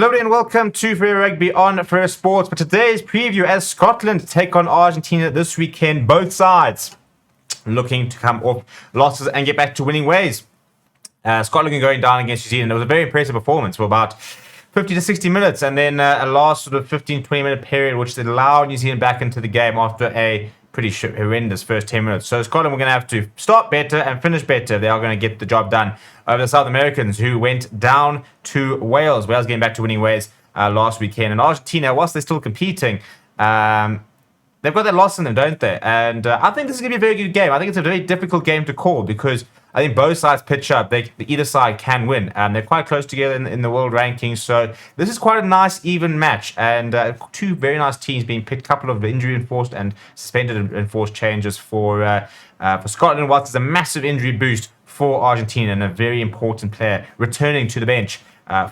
Hello and welcome to Free Rugby on Free Sports. For today's preview, as Scotland take on Argentina this weekend, both sides looking to come off losses and get back to winning ways. Scotland going down against New Zealand. It was a very impressive performance for about 50 to 60 minutes, and then a last sort of 15-20 minute period which allowed New Zealand back into the game after a pretty horrendous first 10 minutes. So Scotland were going to have to start better and finish better. They are going to get the job done over the South Americans, who went down to Wales. Wales getting back to winning ways last weekend. And Argentina, whilst they're still competing, they've got that loss in them, don't they? And I think this is going to be a very good game. I think it's a very difficult game to call because I think both sides pitch up. Either side can win. They're quite close together in the world rankings. So this is quite a nice, even match. And two very nice teams being picked. A couple of injury-enforced and suspended-enforced changes for Scotland, whilst it's a massive injury boost for Argentina and a very important player returning to the bench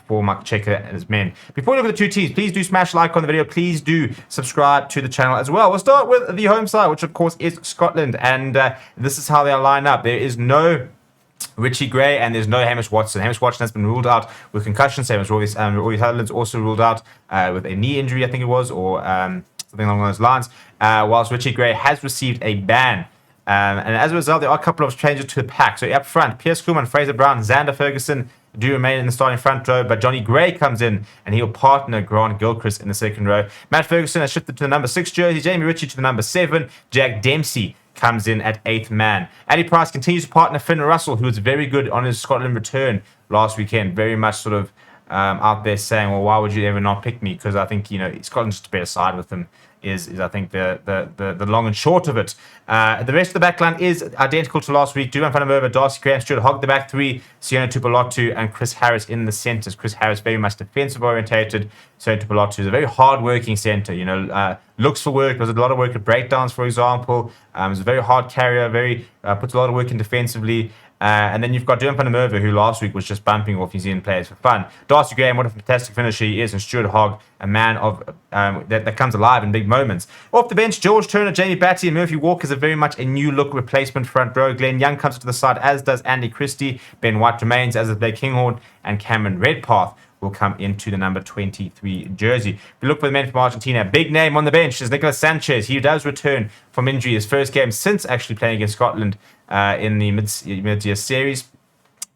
for Michael Cheika and his men. Before we look at the two teams, please do smash like on the video. Please do subscribe to the channel as well. We'll start with the home side, which of course is Scotland, and this is how they'll line up. There is no Richie Gray and there's no Hamish Watson. Hamish Watson has been ruled out with concussion, same as Rory Sutherland's also ruled out with a knee injury, I think it was, or something along those lines, whilst Richie Gray has received a ban. And as a result, there are a couple of changes to the pack. So up front, Piers Schoolman, Fraser Brown, Xander Ferguson do remain in the starting front row, but Johnny Gray comes in and he'll partner Grant Gilchrist in the second row. Matt Ferguson has shifted to the number 6 jersey, Jamie Ritchie to the number 7, Jack Dempsey comes in at 8th man. Addy Price continues to partner Finn Russell, who was very good on his Scotland return last weekend, very much sort of out there saying, well, why would you ever not pick me? Because I think, Scotland's just a better side with him. Is I think the long and short of it. The rest of the backline is identical to last week. Duvan van der Merwe, Darcy Graham, Stuart Hogg the back three, Sione Tuipulotu and Chris Harris in the centres. Chris Harris very much defensive orientated. Sione Tuipulotu is a very hard-working centre. Looks for work. Does a lot of work at breakdowns, for example. Is a very hard carrier. Puts a lot of work in defensively. And then you've got Duvan van der Merwe, who last week was just bumping off New Zealand players for fun. Darcy Graham, what a fantastic finisher he is, and Stuart Hogg, a man of that comes alive in big moments. Off the bench, George Turner, Jamie Batty, and Murphy Walker is very much a new look replacement front row. Glenn Young comes to the side, as does Andy Christie. Ben White remains, as does Blake Kinghorn, and Cameron Redpath will come into the number 23 jersey. If we look for the men from Argentina, big name on the bench is NICOLAS SANCHEZ. He does return from injury, his first game since actually playing against Scotland in the mid-year series.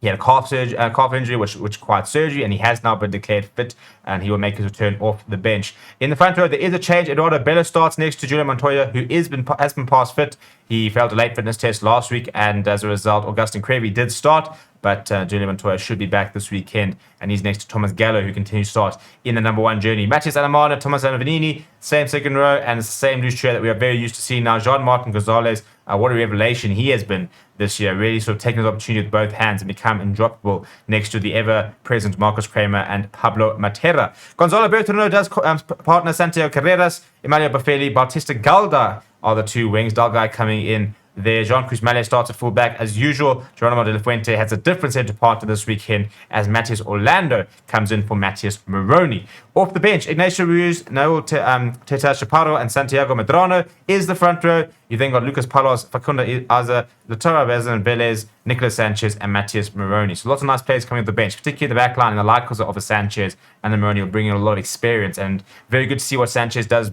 He had a calf injury, which required surgery, and he has now been declared fit, and he will make his return off the bench. In the front row, there is a change. Eduardo Bello starts next to Julian Montoya, who has been past fit. He failed a late fitness test last week, and as a result, Augustin Creevy did start, but Julian Montoya should be back this weekend, and he's next to Thomas Gallo, who continues to start in the number 1 journey. Matthias Alamana, Thomas Anovanini, same second row, and it's the same loose trio that we are very used to seeing now. Jean-Martin Gonzalez, what a revelation he has been this year, really sort of taking his opportunity with both hands and become indroppable next to the ever-present Marcus Kramer and Pablo Matera. Gonzalo Bertrano does partner Santiago Carreras, Emilio Bafeli, Bautista Galda are the two wings. Dalgai coming in there. Jean Cruz Mallet starts at fullback as usual. Geronimo de la Fuente has a different centre partner this weekend as Matias Orlando comes in for Matias Moroni. Off the bench, Ignacio Ruiz, Noel Teta Chaparro and Santiago Medrano is the front row. You then got Lucas Palos, Facunda Aza, Latora Bezan Velez, NICOLAS SANCHEZ and Matias Moroni. So lots of nice players coming off the bench, particularly the back line and the likes of a SANCHEZ and the Moroni will bring in a lot of experience, and very good to see what SANCHEZ does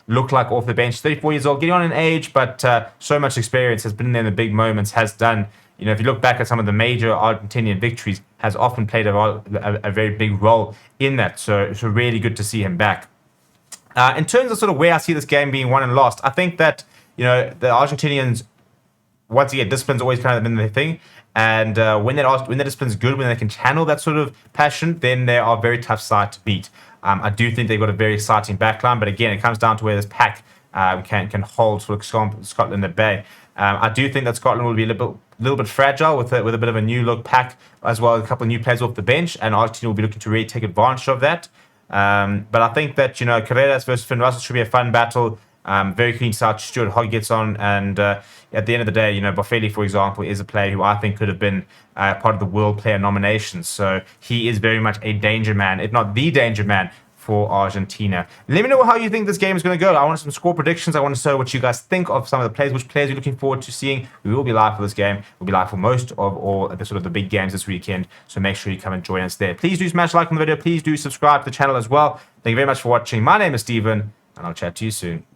look like off the bench. 34 years old, getting on in age, but so much experience, has been there in the big moments, has done, if you look back at some of the major Argentinian victories, has often played a very big role in that. So it's really good to see him back. In terms of sort of where I see this game being won and lost, I think that, the Argentinians, once again, discipline's always kind of been their thing. And when their discipline's good, when they can channel that sort of passion, then they are a very tough side to beat. I do think they've got a very exciting backline, but again, it comes down to where this pack can hold sort of Scotland at bay. I do think that Scotland will be a little bit fragile with a bit of a new look pack, as well as a couple of new players off the bench, and Argentina will be looking to really take advantage of that. But I think that Carreras versus Finn Russell should be a fun battle. Very keen to see how Stuart Hogg gets on, and at the end of the day, Boffelli, for example, is a player who I think could have been part of the World Player nominations. So he is very much a danger man, if not the danger man, for Argentina. Let me know how you think this game is going to go. I want some score predictions. I want to know what you guys think of some of the players, which players you're looking forward to seeing. We will be live for this game. We'll be live for most of all the sort of the big games this weekend. So make sure you come and join us there. Please do smash like on the video. Please do subscribe to the channel as well. Thank you very much for watching. My name is Steven, and I'll chat to you soon.